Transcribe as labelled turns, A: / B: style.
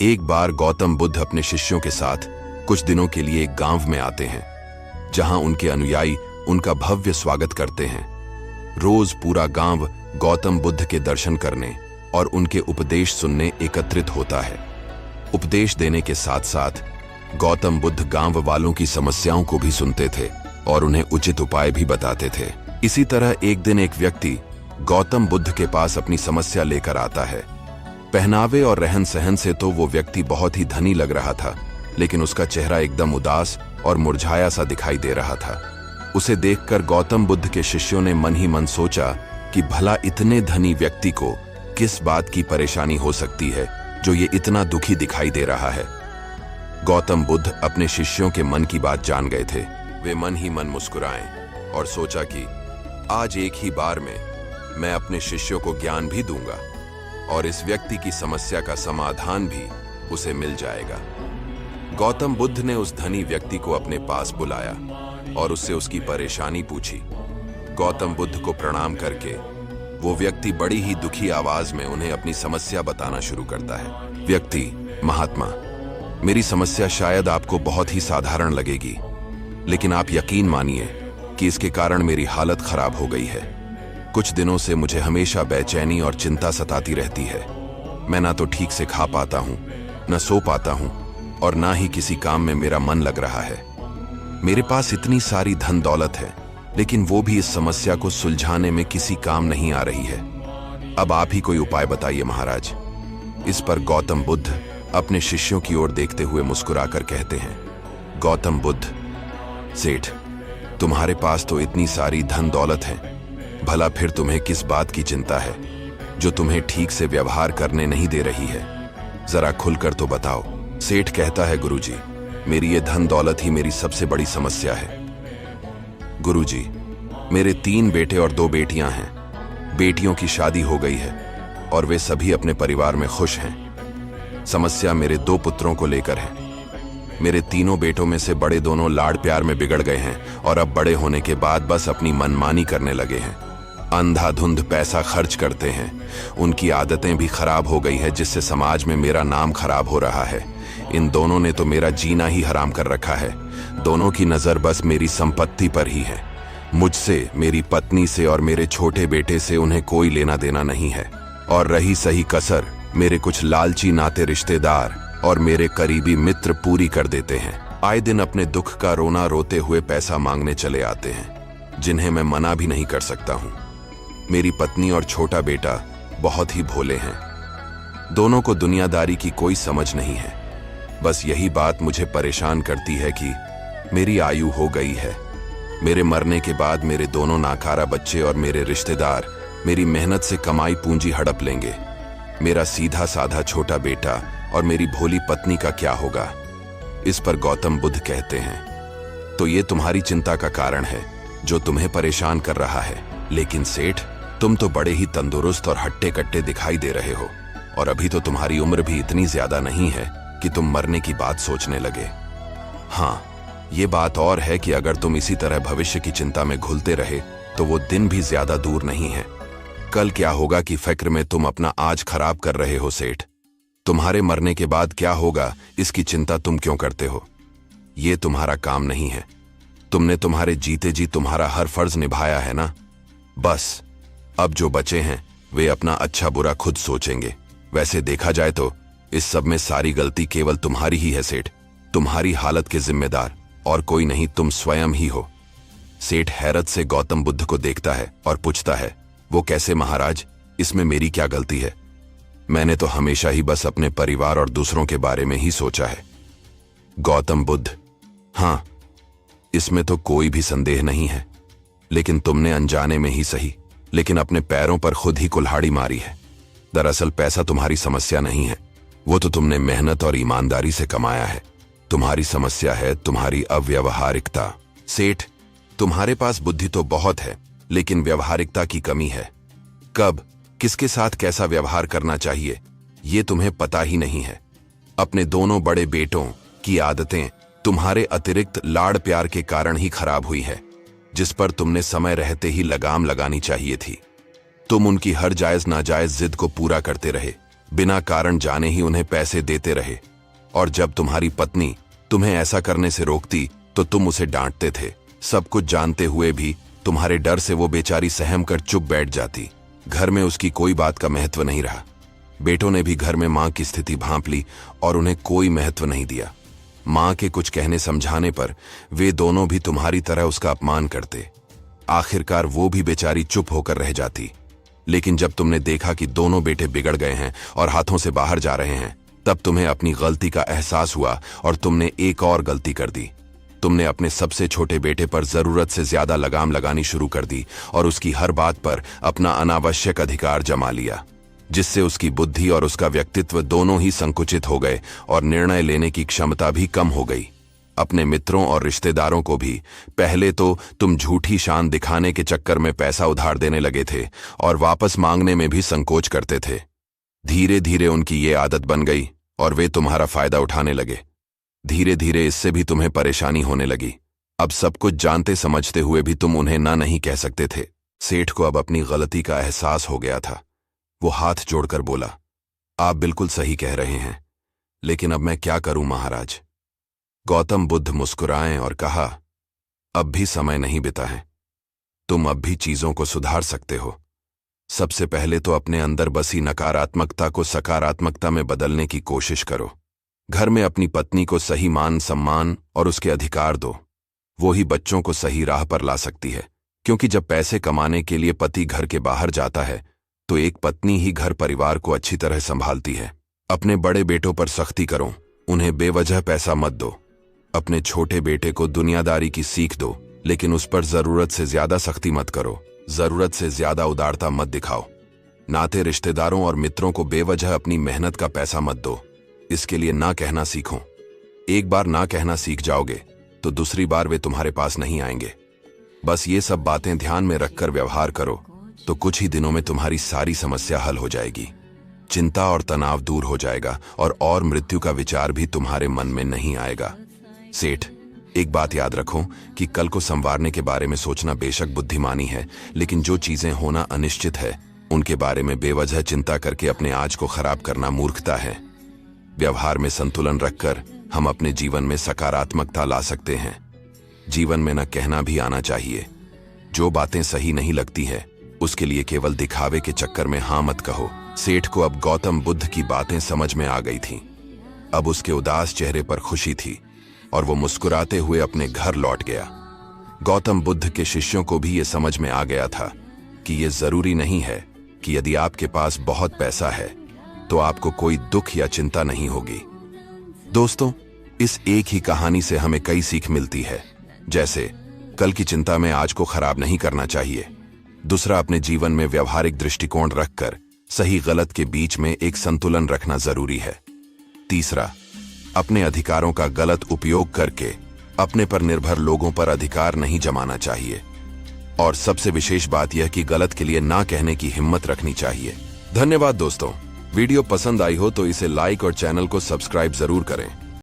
A: एक बार गौतम बुद्ध अपने शिष्यों के साथ कुछ दिनों के लिए एक गांव में आते हैं, जहां उनके अनुयायी उनका भव्य स्वागत करते हैं। रोज पूरा गांव गौतम बुद्ध के दर्शन करने और उनके उपदेश सुनने एकत्रित होता है। उपदेश देने के साथ साथ गौतम बुद्ध गांव वालों की समस्याओं को भी सुनते थे और उन्हें उचित उपाय भी बताते थे। इसी तरह एक दिन एक व्यक्ति गौतम बुद्ध के पास अपनी समस्या लेकर आता है। पहनावे और रहन सहन से तो वो व्यक्ति बहुत ही धनी लग रहा था, लेकिन उसका चेहरा एकदम उदास और मुरझाया सा दिखाई दे रहा था। उसे देखकर गौतम बुद्ध के शिष्यों ने मन ही मन सोचा कि भला इतने धनी व्यक्ति को किस बात की परेशानी हो सकती है जो ये इतना दुखी दिखाई दे रहा है। गौतम बुद्ध अपने शिष्यों के मन की बात जान गए थे। वे मन ही मन मुस्कुराए और सोचा कि आज एक ही बार में मैं अपने शिष्यों को ज्ञान भी दूंगा और इस व्यक्ति की समस्या का समाधान भी उसे मिल जाएगा। गौतम बुद्ध ने उस धनी व्यक्ति को अपने पास बुलाया और उससे उसकी परेशानी पूछी। गौतम बुद्ध को प्रणाम करके वो व्यक्ति बड़ी ही दुखी आवाज में उन्हें अपनी समस्या बताना शुरू करता है। व्यक्ति: महात्मा, मेरी समस्या शायद आपको बहुत ही साधारण लगेगी, लेकिन आप यकीन मानिए कि इसके कारण मेरी हालत खराब हो गई है। कुछ दिनों से मुझे हमेशा बेचैनी और चिंता सताती रहती है। मैं ना तो ठीक से खा पाता हूँ, न सो पाता हूँ और ना ही किसी काम में मेरा मन लग रहा है। मेरे पास इतनी सारी धन दौलत है, लेकिन वो भी इस समस्या को सुलझाने में किसी काम नहीं आ रही है। अब आप ही कोई उपाय बताइए महाराज। इस पर गौतम बुद्ध अपने शिष्यों की ओर देखते हुए मुस्कुराकर कहते हैं: गौतम बुद्ध, सेठ, तुम्हारे पास तो इतनी सारी धन दौलत है, भला फिर तुम्हें किस बात की चिंता है जो तुम्हें ठीक से व्यवहार करने नहीं दे रही है? जरा खुलकर तो बताओ। सेठ कहता है: गुरुजी, मेरी ये धन दौलत ही मेरी सबसे बड़ी समस्या है। गुरुजी, मेरे 3 बेटे और 2 बेटियां हैं। बेटियों की शादी हो गई है और वे सभी अपने परिवार में खुश हैं। समस्या मेरे 2 पुत्रों को लेकर है। मेरे तीनों बेटों में से बड़े दोनों लाड़ प्यार में बिगड़ गए हैं और अब बड़े होने के बाद बस अपनी मनमानी करने लगे हैं। अंधाधुंध पैसा खर्च करते हैं। उनकी आदतें भी खराब हो गई है, जिससे समाज में मेरा नाम खराब हो रहा है। इन दोनों ने तो मेरा जीना ही हराम कर रखा है। दोनों की नजर बस मेरी संपत्ति पर ही है। मुझसे, मेरी पत्नी से और मेरे छोटे बेटे से उन्हें कोई लेना देना नहीं है। और रही सही कसर, मेरे कुछ लालची नाते रिश्तेदार और मेरे करीबी मित्र पूरी कर देते हैं। आए दिन अपने दुख का रोना रोते हुए पैसा मांगने चले आते हैं, जिन्हें मैं मना भी नहीं कर सकता हूँ। मेरी पत्नी और छोटा बेटा बहुत ही भोले हैं। दोनों को दुनियादारी की कोई समझ नहीं है। बस यही बात मुझे परेशान करती है कि मेरी आयु हो गई है। मेरे मरने के बाद मेरे दोनों नाकारा बच्चे और मेरे रिश्तेदार मेरी मेहनत से कमाई पूंजी हड़प लेंगे। मेरा सीधा साधा छोटा बेटा और मेरी भोली पत्नी का क्या होगा? इस पर गौतम बुद्ध कहते हैं: तो ये तुम्हारी चिंता का कारण है जो तुम्हें परेशान कर रहा है। लेकिन सेठ, तुम तो बड़े ही तंदुरुस्त और हट्टे कट्टे दिखाई दे रहे हो और अभी तो तुम्हारी उम्र भी इतनी ज्यादा नहीं है कि तुम मरने की बात सोचने लगे। हाँ, ये बात और है कि अगर तुम इसी तरह भविष्य की चिंता में घुलते रहे तो वो दिन भी ज्यादा दूर नहीं है। कल क्या होगा कि फिक्र में तुम अपना आज खराब कर रहे हो सेठ। तुम्हारे मरने के बाद क्या होगा, इसकी चिंता तुम क्यों करते हो? ये तुम्हारा काम नहीं है। तुमने तुम्हारे जीते जी तुम्हारा हर फर्ज निभाया है ना। बस अब जो बचे हैं वे अपना अच्छा बुरा खुद सोचेंगे। वैसे देखा जाए तो इस सब में सारी गलती केवल तुम्हारी ही है सेठ। तुम्हारी हालत के जिम्मेदार और कोई नहीं, तुम स्वयं ही हो। सेठ हैरत से गौतम बुद्ध को देखता है और पूछता है: वो कैसे महाराज? इसमें मेरी क्या गलती है? मैंने तो हमेशा ही बस अपने परिवार और दूसरों के बारे में ही सोचा है। गौतम बुद्ध: हाँ, इसमें तो कोई भी संदेह नहीं है, लेकिन तुमने अनजाने में ही सही, लेकिन अपने पैरों पर खुद ही कुल्हाड़ी मारी है। दरअसल पैसा तुम्हारी समस्या नहीं है, वो तो तुमने मेहनत और ईमानदारी से कमाया है। तुम्हारी समस्या है तुम्हारी अव्यवहारिकता। सेठ, तुम्हारे पास बुद्धि तो बहुत है, लेकिन व्यवहारिकता की कमी है। कब, किसके साथ कैसा व्यवहार करना चाहिए, ये तुम्हें पता ही नहीं है। अपने दोनों बड़े बेटों की आदतें तुम्हारे अतिरिक्त लाड़ प्यार के कारण ही खराब हुई है, जिस पर तुमने समय रहते ही लगाम लगानी चाहिए थी। तुम उनकी हर जायज नाजायज जिद को पूरा करते रहे, बिना कारण जाने ही उन्हें पैसे देते रहे, और जब तुम्हारी पत्नी तुम्हें ऐसा करने से रोकती तो तुम उसे डांटते थे। सब कुछ जानते हुए भी तुम्हारे डर से वो बेचारी सहम कर चुप बैठ जाती। घर में उसकी कोई बात का महत्व नहीं रहा। बेटों ने भी घर में मां की स्थिति भांप ली और उन्हें कोई महत्व नहीं दिया। मां के कुछ कहने समझाने पर वे दोनों भी तुम्हारी तरह उसका अपमान करते। आखिरकार वो भी बेचारी चुप होकर रह जाती। लेकिन जब तुमने देखा कि दोनों बेटे बिगड़ गए हैं और हाथों से बाहर जा रहे हैं, तब तुम्हें अपनी गलती का एहसास हुआ और तुमने एक और गलती कर दी। तुमने अपने सबसे छोटे बेटे पर जरूरत से ज्यादा लगाम लगानी शुरू कर दी और उसकी हर बात पर अपना अनावश्यक अधिकार जमा लिया, जिससे उसकी बुद्धि और उसका व्यक्तित्व दोनों ही संकुचित हो गए और निर्णय लेने की क्षमता भी कम हो गई। अपने मित्रों और रिश्तेदारों को भी पहले तो तुम झूठी शान दिखाने के चक्कर में पैसा उधार देने लगे थे और वापस मांगने में भी संकोच करते थे। धीरे धीरे उनकी ये आदत बन गई और वे तुम्हारा फायदा उठाने लगे। धीरे धीरे इससे भी तुम्हें परेशानी होने लगी। अब सब कुछ जानते समझते हुए भी तुम उन्हें ना नहीं कह सकते थे। सेठ को अब अपनी गलती का एहसास हो गया था। वो हाथ जोड़कर बोला, आप बिल्कुल सही कह रहे हैं, लेकिन अब मैं क्या करूं महाराज। गौतम बुद्ध मुस्कुराए और कहा, अब भी समय नहीं बिता है। तुम अब भी चीजों को सुधार सकते हो। सबसे पहले तो अपने अंदर बसी नकारात्मकता को सकारात्मकता में बदलने की कोशिश करो। घर में अपनी पत्नी को सही मान सम्मान और उसके अधिकार दो। वो ही बच्चों को सही राह पर ला सकती है, क्योंकि जब पैसे कमाने के लिए पति घर के बाहर जाता है तो एक पत्नी ही घर परिवार को अच्छी तरह संभालती है। अपने बड़े बेटों पर सख्ती करो, उन्हें बेवजह पैसा मत दो। अपने छोटे बेटे को दुनियादारी की सीख दो, लेकिन उस पर जरूरत से ज्यादा सख्ती मत करो। जरूरत से ज्यादा उदारता मत दिखाओ। नाते रिश्तेदारों और मित्रों को बेवजह अपनी मेहनत का पैसा मत दो। इसके लिए ना कहना सीखो। एक बार ना कहना सीख जाओगे तो दूसरी बार वे तुम्हारे पास नहीं आएंगे। बस ये सब बातें ध्यान में रखकर व्यवहार करो तो कुछ ही दिनों में तुम्हारी सारी समस्या हल हो जाएगी। चिंता और तनाव दूर हो जाएगा और मृत्यु का विचार भी तुम्हारे मन में नहीं आएगा। सेठ, एक बात याद रखो कि कल को संवारने के बारे में सोचना बेशक बुद्धिमानी है, लेकिन जो चीजें होना अनिश्चित है उनके बारे में बेवजह चिंता करके अपने आज को खराब करना मूर्खता है। व्यवहार में संतुलन रखकर हम अपने जीवन में सकारात्मकता ला सकते हैं। जीवन में न कहना भी आना चाहिए। जो बातें सही नहीं लगती है उसके लिए केवल दिखावे के चक्कर में हाँ मत कहो। सेठ को अब गौतम बुद्ध की बातें समझ में आ गई थीं। अब उसके उदास चेहरे पर खुशी थी और वो मुस्कुराते हुए अपने घर लौट गया। गौतम बुद्ध के शिष्यों को भी ये समझ में आ गया था कि ये जरूरी नहीं है कि यदि आपके पास बहुत पैसा है तो आपको कोई दुख या चिंता नहीं होगी। दोस्तों, इस एक ही कहानी से हमें कई सीख मिलती है। जैसे कल की चिंता में आज को खराब नहीं करना चाहिए। दूसरा, अपने जीवन में व्यवहारिक दृष्टिकोण रखकर सही गलत के बीच में एक संतुलन रखना जरूरी है। तीसरा, अपने अधिकारों का गलत उपयोग करके अपने पर निर्भर लोगों पर अधिकार नहीं जमाना चाहिए। और सबसे विशेष बात यह कि गलत के लिए ना कहने की हिम्मत रखनी चाहिए। धन्यवाद दोस्तों। वीडियो पसंद आई हो तो इसे लाइक और चैनल को सब्सक्राइब जरूर करें।